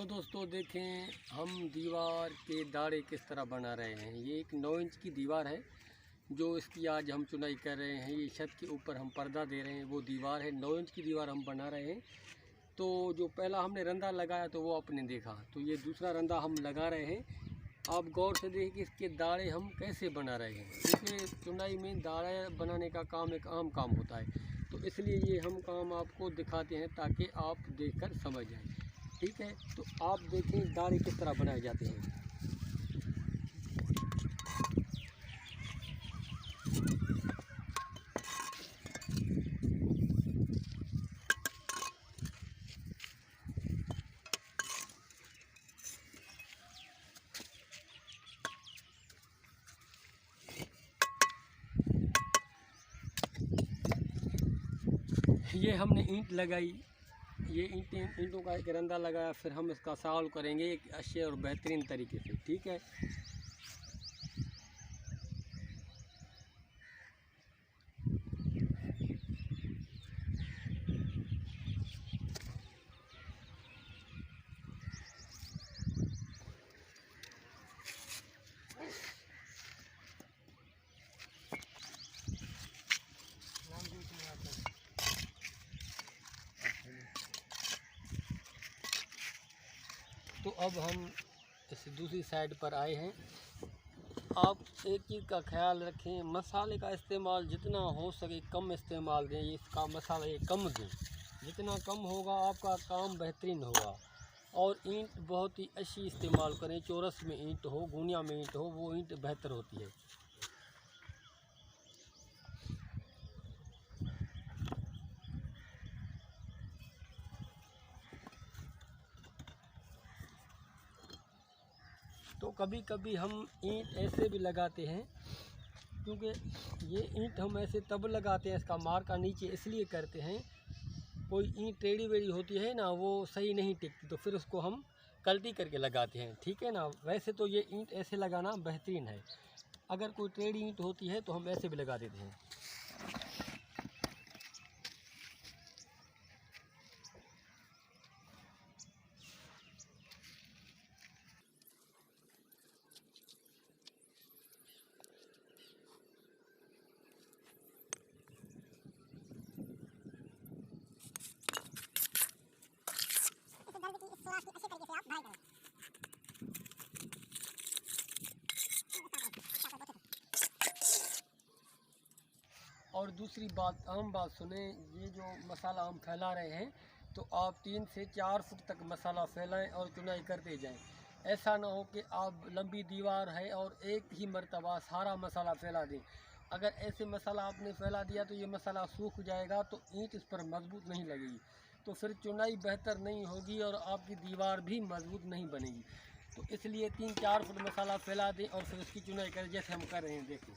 तो दोस्तों देखें, हम दीवार के दाढ़े किस तरह बना रहे हैं। ये एक 9 इंच की दीवार है जो इसकी आज हम चुनाई कर रहे हैं। ये छत के ऊपर हम पर्दा दे रहे हैं, वो दीवार है। 9 इंच की दीवार हम बना रहे हैं। तो जो पहला हमने रंधा लगाया तो वो आपने देखा, तो ये दूसरा रंधा हम लगा रहे हैं। आप गौर से देखिए कि इसके दाढ़े हम कैसे बना रहे हैं, क्योंकि चुनाई में दाढ़े बनाने का काम एक आम काम होता है। तो इसलिए ये हम काम आपको दिखाते हैं ताकि आप देखकर समझ जाएं। ठीक है, तो आप देखें दाढ़े किस तरह बनाए जाते हैं। ये हमने ईंट लगाई, ये ईंटों का एक रंधा लगाया, फिर हम इसका सॉल्व करेंगे एक अच्छे और बेहतरीन तरीके से। ठीक है, तो अब हम इस दूसरी साइड पर आए हैं। आप एक चीज़ का ख्याल रखें, मसाले का इस्तेमाल जितना हो सके कम इस्तेमाल दें। इसका मसाला ये कम दें, जितना कम होगा आपका काम बेहतरीन होगा। और ईंट बहुत ही अच्छी इस्तेमाल करें, चौरस में ईंट हो, गुनिया में ईंट हो, वो ईंट बेहतर होती है। तो कभी कभी हम ईंट ऐसे भी लगाते हैं, क्योंकि ये ईंट हम ऐसे तब लगाते हैं, इसका मार्का नीचे इसलिए करते हैं, कोई ईंट टेढ़ी वेढ़ी होती है ना, वो सही नहीं टिकती, तो फिर उसको हम कल्टी करके लगाते हैं। ठीक है ना, वैसे तो ये ईंट ऐसे लगाना बेहतरीन है। अगर कोई टेढ़ी ईंट होती है तो हम ऐसे भी लगा देते हैं। और दूसरी बात, आम बात सुने, ये जो मसाला हम फैला रहे हैं, तो आप 3 से 4 फुट तक मसाला फैलाएं और चुनाई करते जाएं। ऐसा ना हो कि आप लंबी दीवार है और एक ही मर्तबा सारा मसाला फैला दें। अगर ऐसे मसाला आपने फैला दिया तो ये मसाला सूख जाएगा, तो ईंट इस पर मजबूत नहीं लगेगी, तो फिर चुनाई बेहतर नहीं होगी और आपकी दीवार भी मजबूत नहीं बनेगी। तो इसलिए 3-4 फुट मसाला फैला दें और फिर उसकी चुनाई करें, जैसे हम कर रहे हैं। देखिए,